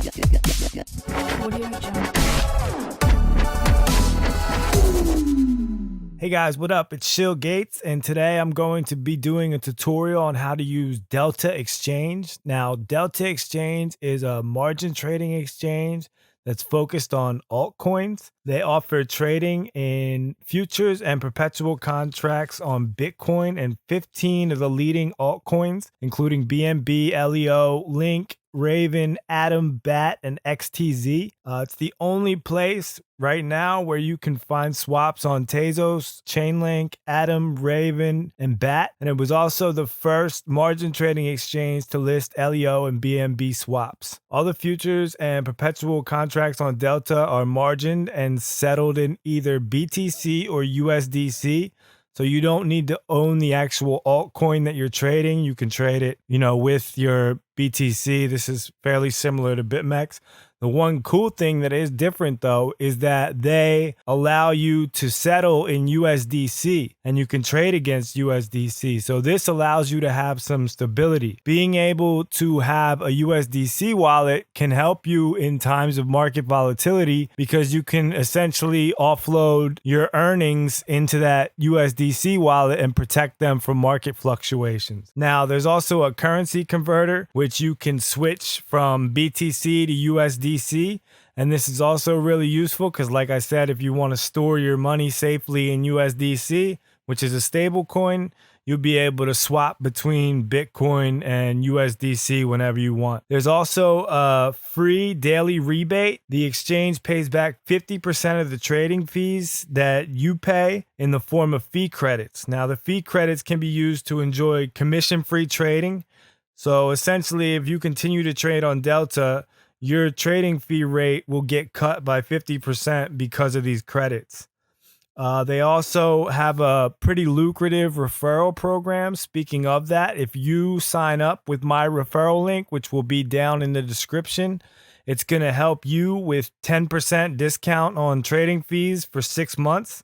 Hey guys, what up? It's Shillgates, and today I'm going to be doing a tutorial on how to use Delta Exchange. Now, Delta Exchange is a margin trading exchange that's focused on altcoins. They offer trading in futures and perpetual contracts on Bitcoin and 15 of the leading altcoins, including BNB, LEO, Link, Raven, Atom, BAT, and XTZ. It's the only place right now where you can find swaps on Tezos, Chainlink, Atom, Raven, and BAT. And it was also the first margin trading exchange to list LEO and BNB swaps. All the futures and perpetual contracts on Delta are margined and settled in either BTC or USDC. So you don't need to own the actual altcoin that you're trading. You can trade it, with your BTC. This is fairly similar to BitMEX. The one cool thing that is different, though, is that they allow you to settle in USDC and you can trade against USDC. So this allows you to have some stability. Being able to have a USDC wallet can help you in times of market volatility because you can essentially offload your earnings into that USDC wallet and protect them from market fluctuations. Now, there's also a currency converter, which you can switch from BTC to USDC. And this is also really useful because, like I said, if you want to store your money safely in USDC, which is a stable coin, you'll be able to swap between Bitcoin and USDC whenever you want. There's also a free daily rebate. The exchange pays back 50% of the trading fees that you pay in the form of fee credits. Now, the fee credits can be used to enjoy commission-free trading. So essentially, if you continue to trade on Delta, your trading fee rate will get cut by 50% because of these credits. They also have a pretty lucrative referral program. Speaking of that, if you sign up with my referral link, which will be down in the description, it's going to help you with 10% discount on trading fees for 6 months.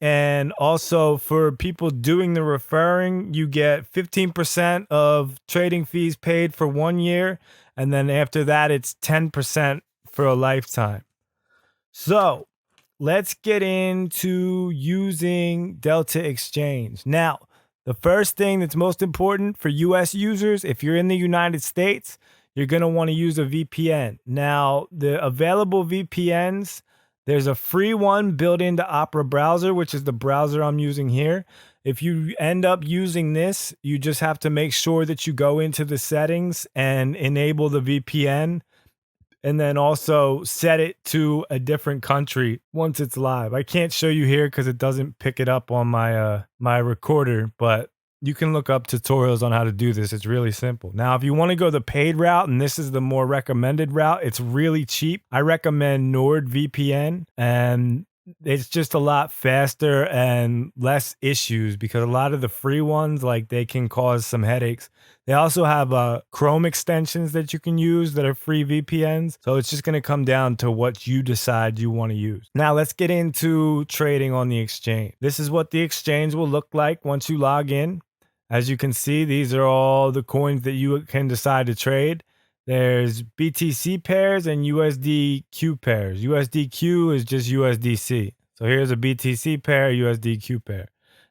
And also for people doing the referring, you get 15% of trading fees paid for 1 year. And then after that, it's 10% for a lifetime. So let's get into using Delta Exchange. Now, the first thing that's most important for US users, if you're in the United States, you're going to want to use a VPN. Now, the available VPNs, there's a free one built into Opera browser, which is the browser I'm using here. If you end up using this, you just have to make sure that you go into the settings and enable the VPN, and then also set it to a different country once it's live. I can't show you here because it doesn't pick it up on my recorder, but you can look up tutorials on how to do this. It's really simple. Now, if you want to go the paid route, and this is the more recommended route, it's really cheap. I recommend NordVPN, and it's just a lot faster and less issues because a lot of the free ones, they can cause some headaches. They also have Chrome extensions that you can use that are free VPNs. So it's just going to come down to what you decide you want to use. Now let's get into trading on the exchange. This is what the exchange will look like once you log in. As you can see, these are all the coins that you can decide to trade. There's BTC pairs and USDQ pairs. USDQ is just USDC. So here's a BTC pair, USDQ pair.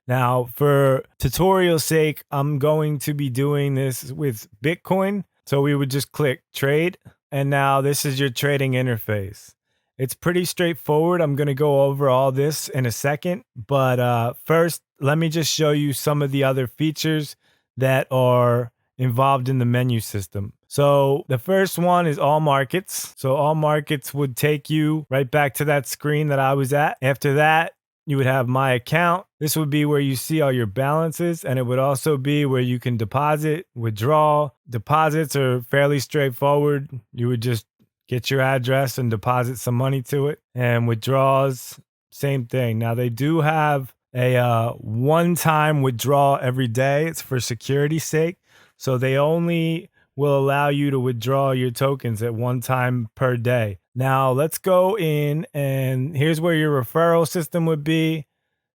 Now, for tutorial's sake, I'm going to be doing this with Bitcoin. So we would just click trade. And now this is your trading interface. It's pretty straightforward. I'm going to go over all this in a second. But first, let me just show you some of the other features that are involved in the menu system. So the first one is all markets. So all markets would take you right back to that screen that I was at. After that, you would have my account. This would be where you see all your balances, and it would also be where you can deposit, withdraw. Deposits are fairly straightforward. You would just get your address and deposit some money to it. And withdrawals, same thing. Now they do have a one-time withdrawal every day. It's for security's sake. So they only will allow you to withdraw your tokens at one time per day. Now let's go in, and here's where your referral system would be.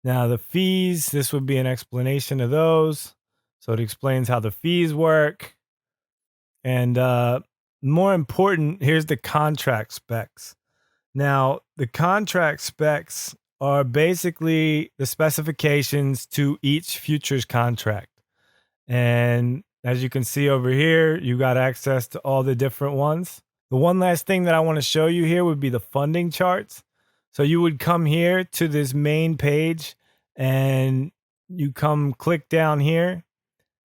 Now the fees, this would be an explanation of those. So it explains how the fees work. And more important, here's the contract specs. Now, the contract specs are basically the specifications to each futures contract. And as you can see over here, you got access to all the different ones. The one last thing that I want to show you here would be the funding charts. So you would come here to this main page and you come click down here,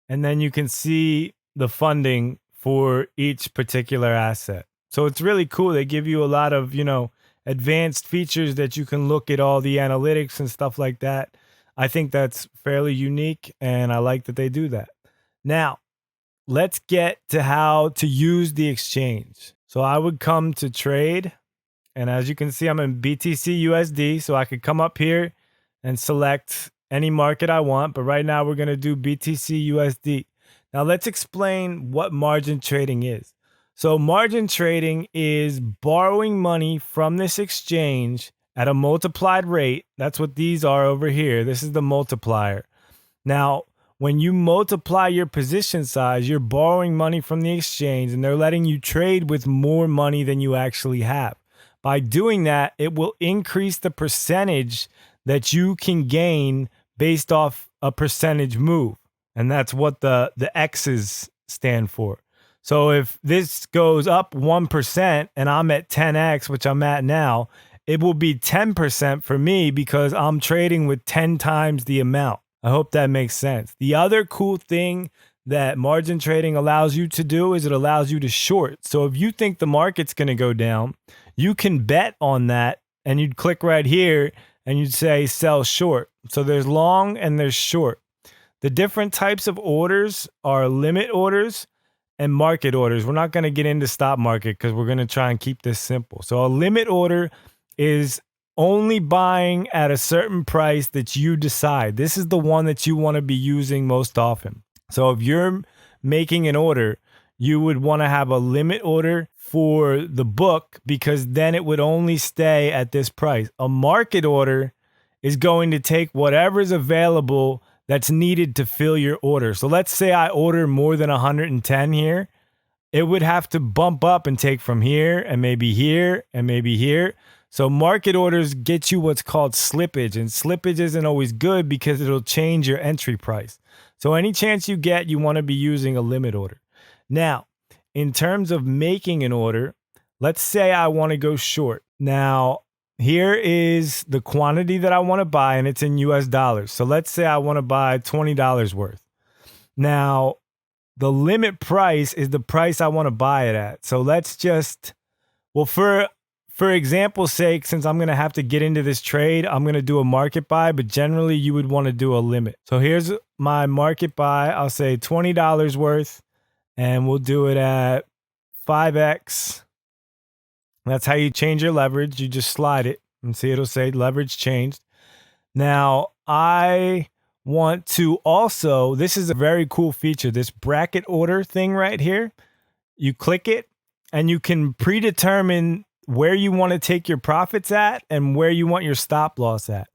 and then you can see the funding for each particular asset. So it's really cool. They give you a lot of, advanced features that you can look at all the analytics and stuff like that. I think that's fairly unique, and I like that they do that. Now, let's get to how to use the exchange. So I would come to trade, and as you can see, I'm in BTC USD, so I could come up here and select any market I want, but right now we're going to do BTC USD. Now let's explain what margin trading is. So margin trading is borrowing money from this exchange at a multiplied rate. That's what these are over here. This is the multiplier. Now, when you multiply your position size, you're borrowing money from the exchange and they're letting you trade with more money than you actually have. By doing that, it will increase the percentage that you can gain based off a percentage move. And that's what the X's stand for. So if this goes up 1% and I'm at 10X, which I'm at now, it will be 10% for me because I'm trading with 10 times the amount. I hope that makes sense. The other cool thing that margin trading allows you to do is it allows you to short. So if you think the market's going to go down, you can bet on that, and you'd click right here and you'd say sell short. So there's long and there's short. The different types of orders are limit orders and market orders. We're not going to get into stop market because we're going to try and keep this simple. So a limit order is only buying at a certain price that you decide. This is the one that you want to be using most often. So if you're making an order, you would want to have a limit order for the book because then it would only stay at this price. A market order is going to take whatever's available that's needed to fill your order. So let's say I order more than 110 here. It would have to bump up and take from here and maybe here and maybe here. So market orders get you what's called slippage, and slippage isn't always good because it'll change your entry price. So any chance you get, you want to be using a limit order. Now, in terms of making an order, let's say I want to go short. Now, here is the quantity that I want to buy, and it's in US dollars. So let's say I want to buy $20 worth. Now, the limit price is the price I want to buy it at. So let's just, well, for example's sake, since I'm going to have to get into this trade, I'm going to do a market buy, but generally you would want to do a limit. So here's my market buy. I'll say $20 worth, and we'll do it at 5X. That's how you change your leverage. You just slide it and see it'll say leverage changed. Now, I want to also, this is a very cool feature, this bracket order thing right here. You click it and you can predetermine where you want to take your profits at and where you want your stop loss at.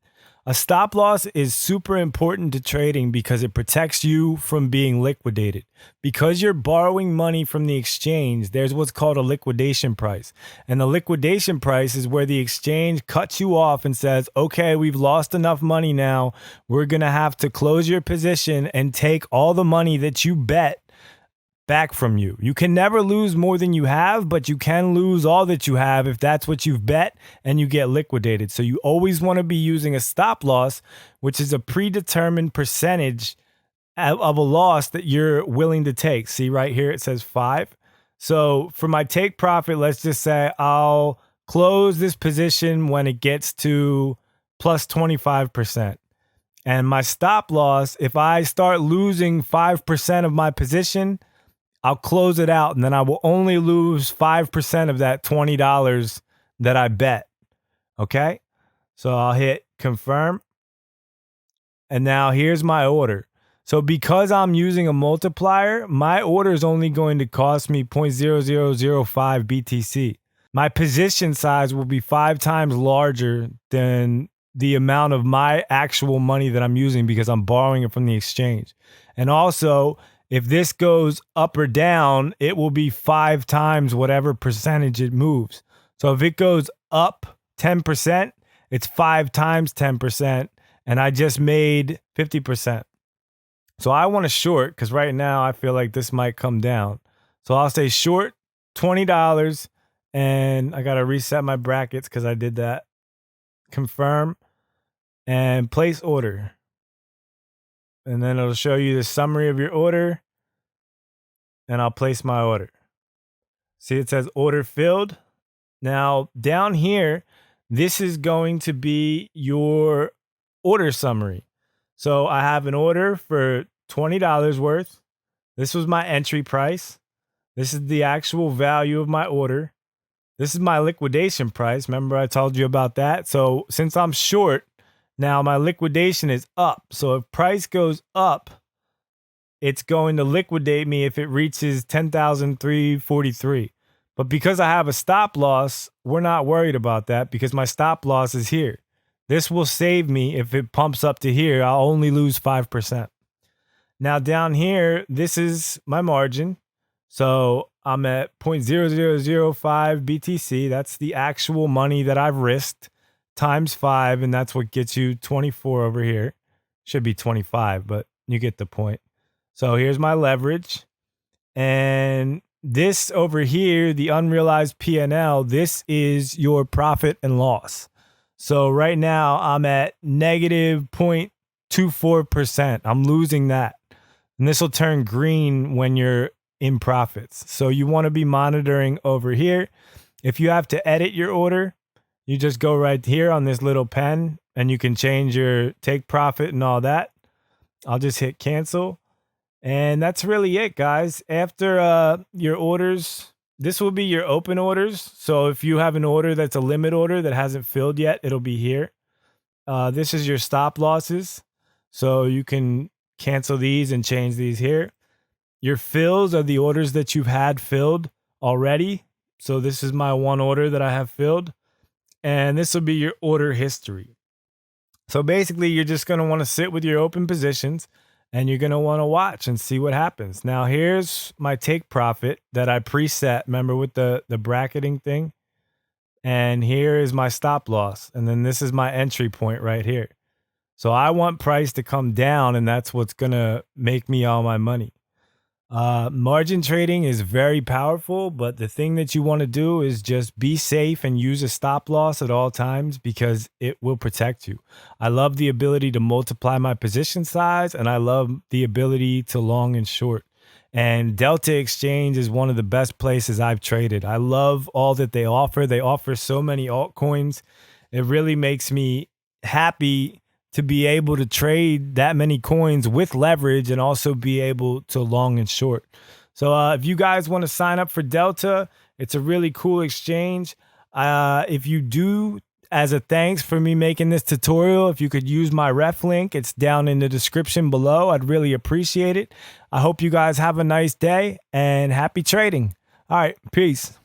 A stop loss is super important to trading because it protects you from being liquidated. Because you're borrowing money from the exchange, there's what's called a liquidation price. And the liquidation price is where the exchange cuts you off and says, okay, we've lost enough money now. We're going to have to close your position and take all the money that you bet back from you. You can never lose more than you have, but you can lose all that you have if that's what you've bet and you get liquidated. So you always want to be using a stop loss, which is a predetermined percentage of a loss that you're willing to take. See right here, it says 5. So for my take profit, let's just say I'll close this position when it gets to plus 25%. And my stop loss, if I start losing 5% of my position, I'll close it out, and then I will only lose 5% of that $20 that I bet. Okay? So I'll hit confirm. And now here's my order. So because I'm using a multiplier, my order is only going to cost me 0.0005 BTC. My position size will be 5 times larger than the amount of my actual money that I'm using because I'm borrowing it from the exchange. And also, If this goes up or down, it will be 5 times whatever percentage it moves. So if it goes up 10%, it's 5 times 10%, and I just made 50%. So I want to short because right now I feel like this might come down. So I'll say short $20, and I got to reset my brackets because I did that. Confirm and place order. And then it'll show you the summary of your order, and I'll place my order. See, it says order filled. Now down here, this is going to be your order summary. So I have an order for $20 worth. This was my entry price. This is the actual value of my order. This is my liquidation price. Remember I told you about that? So since I'm short, now my liquidation is up. So if price goes up, it's going to liquidate me if it reaches 10,343. But because I have a stop loss, we're not worried about that because my stop loss is here. This will save me if it pumps up to here. I'll only lose 5%. Now down here, this is my margin. So I'm at 0.0005 BTC. That's the actual money that I've risked times 5. And that's what gets you 24 over here. Should be 25, but you get the point. So here's my leverage. And this over here, the unrealized P&L, this is your profit and loss. So right now I'm at negative 0.24%. I'm losing that. And this will turn green when you're in profits. So you want to be monitoring over here. If you have to edit your order, you just go right here on this little pen and you can change your take profit and all that. I'll just hit cancel. And that's really it, guys. After your orders, this will be your open orders. So if you have an order that's a limit order that hasn't filled yet, it'll be here. This is your stop losses. So you can cancel these and change these here. Your fills are the orders that you've had filled already. So this is my one order that I have filled. And this will be your order history. So basically, you're just going to want to sit with your open positions and you're going to want to watch and see what happens. Now, here's my take profit that I preset. Remember with the bracketing thing? And here is my stop loss. And then this is my entry point right here. So I want price to come down, and that's what's going to make me all my money. Margin trading is very powerful, but the thing that you want to do is just be safe and use a stop loss at all times because it will protect you. I love the ability to multiply my position size, and I love the ability to long and short. And Delta Exchange is one of the best places I've traded. I love all that they offer. They offer so many altcoins. It really makes me happy to be able to trade that many coins with leverage and also be able to long and short. So if you guys want to sign up for Delta, it's a really cool exchange. If you do, as a thanks for me making this tutorial, if you could use my ref link, it's down in the description below. I'd really appreciate it. I hope you guys have a nice day and happy trading. All right, peace.